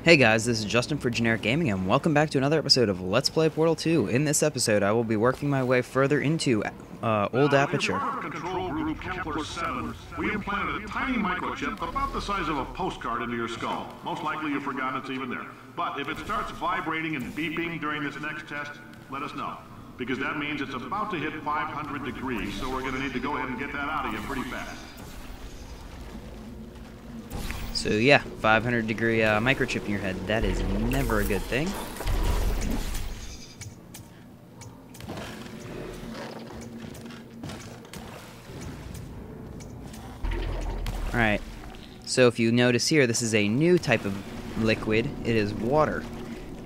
Hey guys, this is Justin for Generic Gaming, and welcome back to another episode of Let's Play Portal 2. In this episode, I will be working my way further into Old Aperture. In control group Kepler 7, we implanted a tiny microchip about the size of a postcard into your skull. Most likely you've forgotten it's even there. But if it starts vibrating and beeping during this next test, let us know. Because that means it's about to hit 500 degrees, so we're going to need to go ahead and get that out of you pretty fast. So yeah, 500 degree microchip in your head. That is never a good thing. Alright, so if you notice here, this is a new type of liquid. It is water,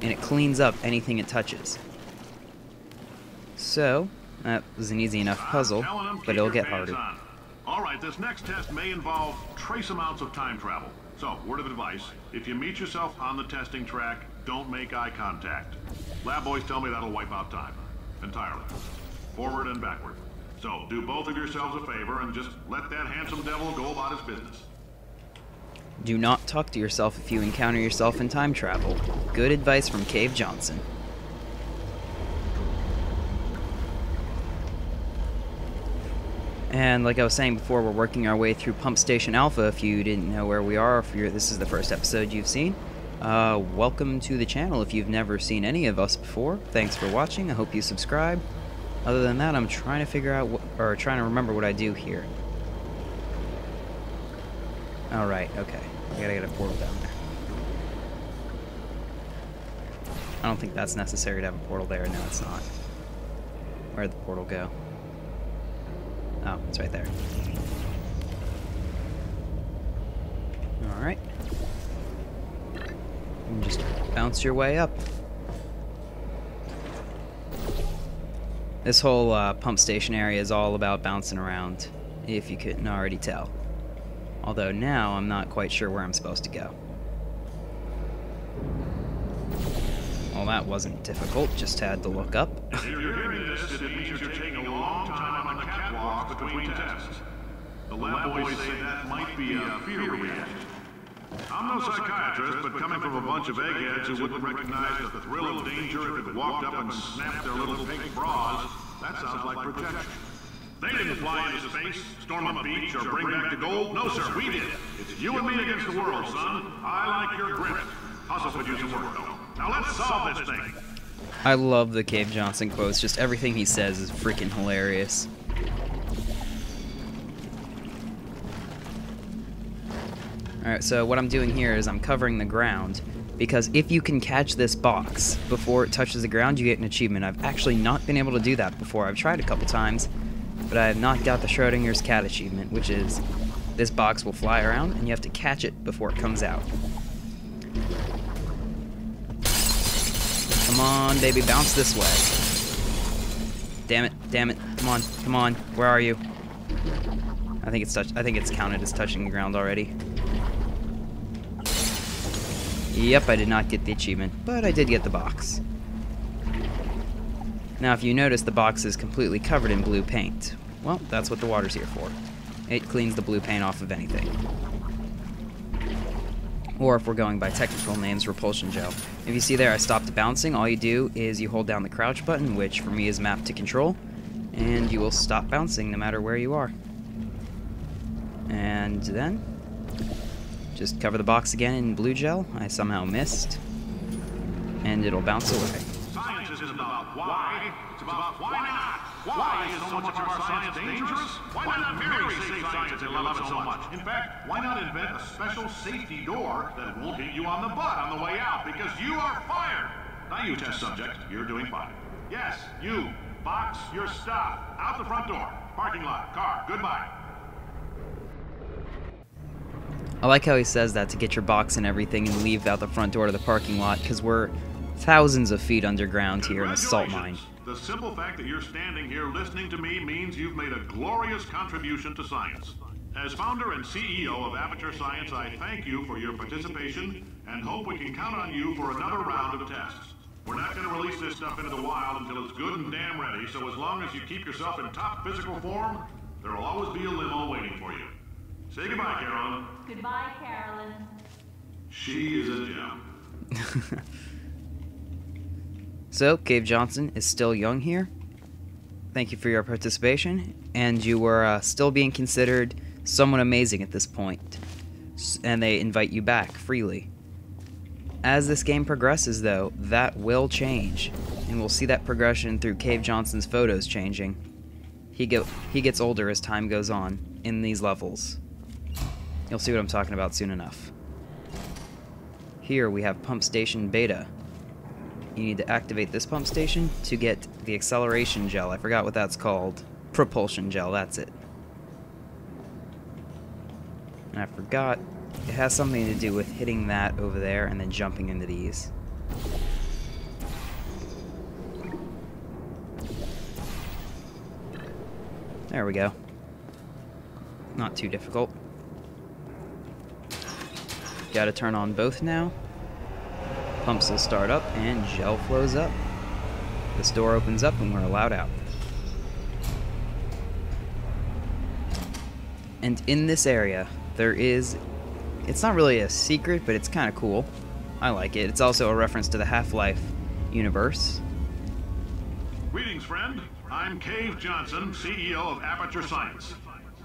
and it cleans up anything it touches. So, that was an easy enough puzzle, but it'll get harder. Alright, this next test may involve trace amounts of time travel. So, word of advice, if you meet yourself on the testing track, don't make eye contact. Lab boys tell me that'll wipe out time. Entirely. Forward and backward. So, do both of yourselves a favor and just let that handsome devil go about his business. Do not talk to yourself if you encounter yourself in time travel. Good advice from Cave Johnson. And like I was saying before, we're working our way through Pump Station Alpha. If you didn't know where we are, if this is the first episode you've seen, welcome to the channel. If you've never seen any of us before, thanks for watching. I hope you subscribe. Other than that, I'm trying to figure out trying to remember what I do here. Alright, okay. I gotta get a portal down there. I don't think that's necessary to have a portal there. No, it's not. Where'd the portal go? Oh, it's right there. Alright. And just bounce your way up. This whole pump station area is all about bouncing around, if you couldn't already tell. Although now I'm not quite sure where I'm supposed to go. Well, that wasn't difficult, just had to look up. If you're hearing this, it means you're taking a long time on the catwalk between tests. The lab boys say that might be a fear reaction. I'm no psychiatrist, but coming from a bunch of eggheads who wouldn't recognize the thrill of danger if it walked up and snapped their little pink bras, that sounds like protection. They didn't fly into space, storm a beach, or bring back the gold. No, sir, we did. It's you and me against the world, son. I like your grit. Hustle could use some work, though. Now let's solve this thing. I love the Cave Johnson quotes. Just everything he says is freaking hilarious. Alright, so what I'm doing here is I'm covering the ground, because if you can catch this box before it touches the ground, you get an achievement. I've actually not been able to do that before. I've tried a couple times, but I have not got the Schrodinger's cat achievement, which is this box will fly around and you have to catch it before it comes out. Come on, baby, bounce this way. Damn it, come on, where are you? I think it's counted as touching the ground already. Yep, I did not get the achievement, but I did get the box. Now, if you notice, the box is completely covered in blue paint. Well, that's what the water's here for. It cleans the blue paint off of anything. Or if we're going by technical names, repulsion gel. If you see there I stopped bouncing, all you do is you hold down the crouch button, which for me is mapped to control, and you will stop bouncing no matter where you are. And then, just cover the box again in blue gel. I somehow missed, and it'll bounce away. Science isn't about why, it's about why not. Why is so much of our science dangerous? Why not marry safe science and love it so much? In fact, why not invent a special safety door that won't hit you on the butt on the way out, because you are fired. Now you, test subject, you're doing fine. Yes, you. Box your stuff. Out the front door. Parking lot. Car. Goodbye. I like how he says that, to get your box and everything and leave out the front door to the parking lot, because we're thousands of feet underground here in a salt mine. The simple fact that you're standing here listening to me means you've made a glorious contribution to science. As founder and CEO of Aperture Science, I thank you for your participation and hope we can count on you for another round of tests. We're not going to release this stuff into the wild until it's good and damn ready, so as long as you keep yourself in top physical form, there will always be a limo waiting for you. Say goodbye, Carolyn. Goodbye, Carolyn. She is a gem. So, Cave Johnson is still young here. Thank you for your participation, and you were still being considered someone amazing at this point, and they invite you back freely. As this game progresses, though, that will change, and we'll see that progression through Cave Johnson's photos changing. He gets older as time goes on in these levels. You'll see what I'm talking about soon enough. Here we have Pump Station Beta. You need to activate this pump station to get the acceleration gel. I forgot what that's called. Propulsion gel, that's it. And I forgot, it has something to do with hitting that over there and then jumping into these. There we go. Not too difficult. Gotta turn on both now. Pumps will start up and gel flows up. This door opens up and we're allowed out. And in this area, there is... It's not really a secret, but it's kind of cool. I like it. It's also a reference to the Half-Life universe. Greetings, friend. I'm Cave Johnson, CEO of Aperture Science.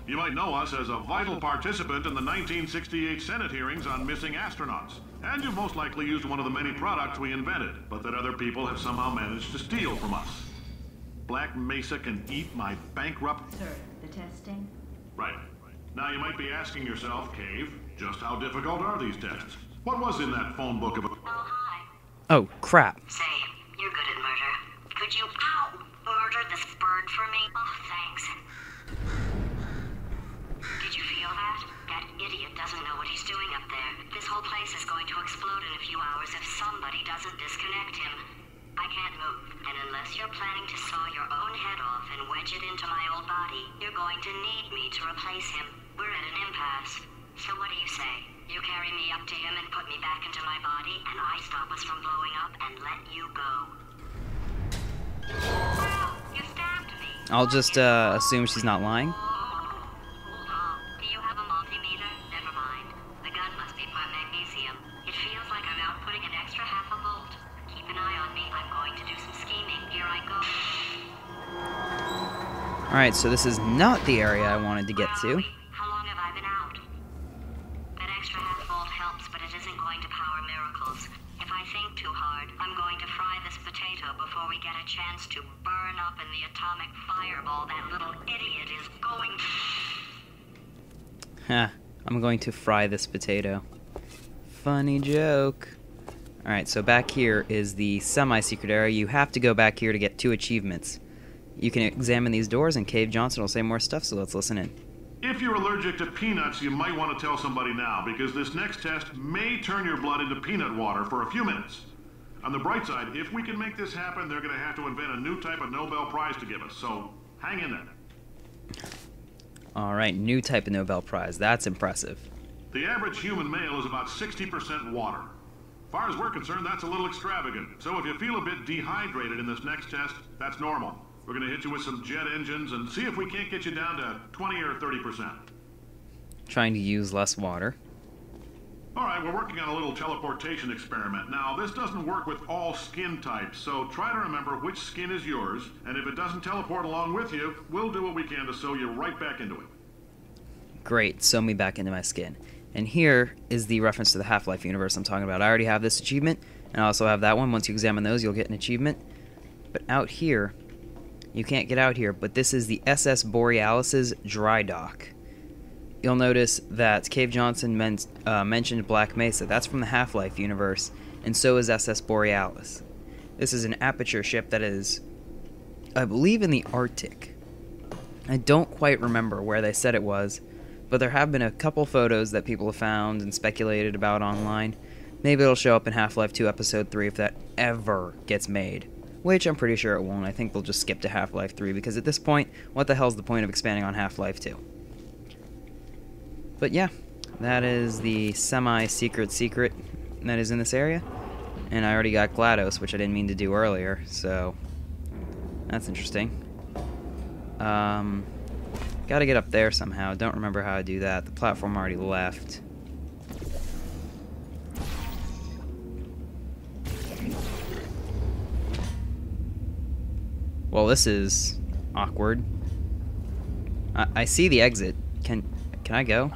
You might know us as a vital participant in the 1968 Senate hearings on missing astronauts. And you've most likely used one of the many products we invented, but that other people have somehow managed to steal from us. Black Mesa can eat my bankrupt... Sir, the testing? Right. Now you might be asking yourself, Cave, just how difficult are these tests? What was in that phone book about... Oh, hi. Oh, crap. Say, you're good at murder. Could you, murder this bird for me? Oh, thanks. Did you feel that? That idiot doesn't know what he's doing up there. This whole place is going to explode in a few hours if somebody doesn't disconnect him. I can't move, and unless you're planning to saw your own head off and wedge it into my old body, you're going to need me to replace him. We're at an impasse. So what do you say? You carry me up to him and put me back into my body, and I stop us from blowing up and let you go. Oh, you stabbed me. I'll just assume she's not lying. Hold on. Do you have a multimeter? Never mind. The gun must be part magnesium. It feels like I'm outputting an extra half a volt. Keep an eye on me. I'm going to do some scheming. Here I go. Alright, so this is not the area I wanted to get to. How long have I been out? That extra half volt helps, but it isn't going to power miracles. If I think too hard, I'm going to fry this potato before we get a chance to burn up in the atomic fireball that little idiot is going to... Ha, I'm going to fry this potato. Funny joke. Alright, so back here is the semi-secret area. You have to go back here to get 2 achievements. You can examine these doors, and Cave Johnson will say more stuff, so let's listen in. If you're allergic to peanuts, you might want to tell somebody now, because this next test may turn your blood into peanut water for a few minutes. On the bright side, if we can make this happen, they're going to have to invent a new type of Nobel Prize to give us, so hang in there. Alright, new type of Nobel Prize. That's impressive. The average human male is about 60% water. As far as we're concerned, that's a little extravagant. So if you feel a bit dehydrated in this next test, that's normal. We're going to hit you with some jet engines and see if we can't get you down to 20 or 30%. Trying to use less water. All right, we're working on a little teleportation experiment. Now, this doesn't work with all skin types, so try to remember which skin is yours, and if it doesn't teleport along with you, we'll do what we can to sew you right back into it. Great, sew me back into my skin. And here is the reference to the Half-Life universe I'm talking about. I already have this achievement, and I also have that one. Once you examine those, you'll get an achievement. But out here, you can't get out here, but this is the SS Borealis's dry dock. You'll notice that Cave Johnson mentioned Black Mesa. That's from the Half-Life universe, and so is SS Borealis. This is an Aperture ship that is, I believe, in the Arctic. I don't quite remember where they said it was, but there have been a couple photos that people have found and speculated about online. Maybe it'll show up in Half-Life 2 Episode 3 if that ever gets made. Which I'm pretty sure it won't. I think they'll just skip to Half-Life 3, because at this point, what the hell's the point of expanding on Half-Life 2? But yeah, that is the semi-secret secret that is in this area. And I already got GLaDOS, which I didn't mean to do earlier, so that's interesting. Gotta get up there somehow. Don't remember how to do that. The platform already left. Well, this is awkward. I see the exit. Can I go?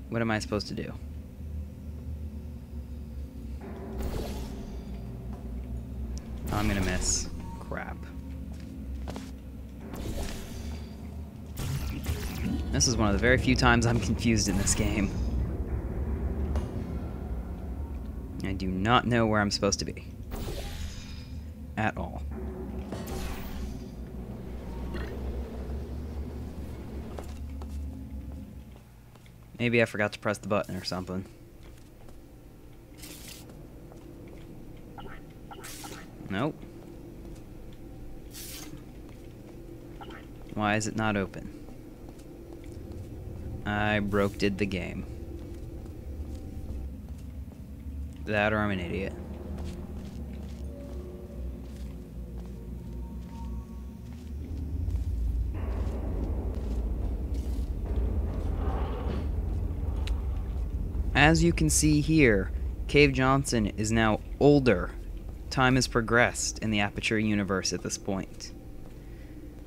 What am I supposed to do? Oh, I'm gonna miss. Crap. This is one of the very few times I'm confused in this game. I do not know where I'm supposed to be. At all. Maybe I forgot to press the button or something. Nope. Why is it not open? I did the game. That or I'm an idiot. As you can see here, Cave Johnson is now older. Time has progressed in the Aperture universe at this point.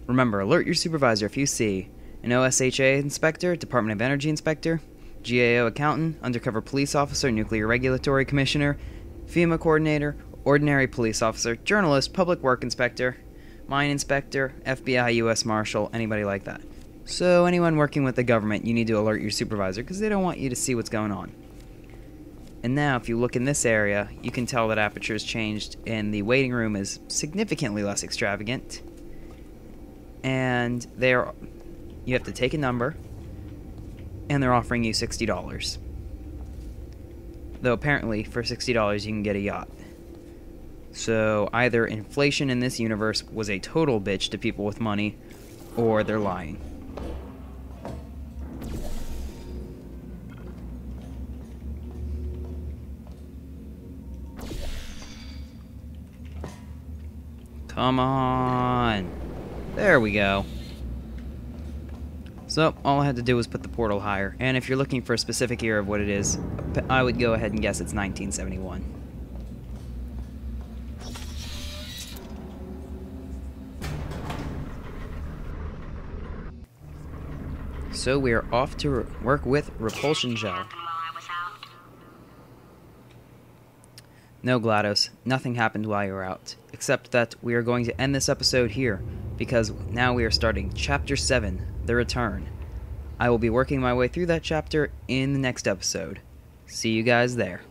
Remember, alert your supervisor if you see an OSHA inspector, Department of Energy inspector, GAO accountant, undercover police officer, nuclear regulatory commissioner, FEMA coordinator, ordinary police officer, journalist, public work inspector, mine inspector, FBI, US Marshal, anybody like that. So anyone working with the government, you need to alert your supervisor because they don't want you to see what's going on. And now, if you look in this area, you can tell that Aperture's changed, and the waiting room is significantly less extravagant. And you have to take a number, and they're offering you $60. Though apparently, for $60 you can get a yacht. So either inflation in this universe was a total bitch to people with money, or they're lying. Come on. There we go. So, all I had to do was put the portal higher. And if you're looking for a specific year of what it is, I would go ahead and guess it's 1971. So we are off to work with repulsion gel. No, GLaDOS, nothing happened while you were out, except that we are going to end this episode here, because now we are starting Chapter 7, The Return. I will be working my way through that chapter in the next episode. See you guys there.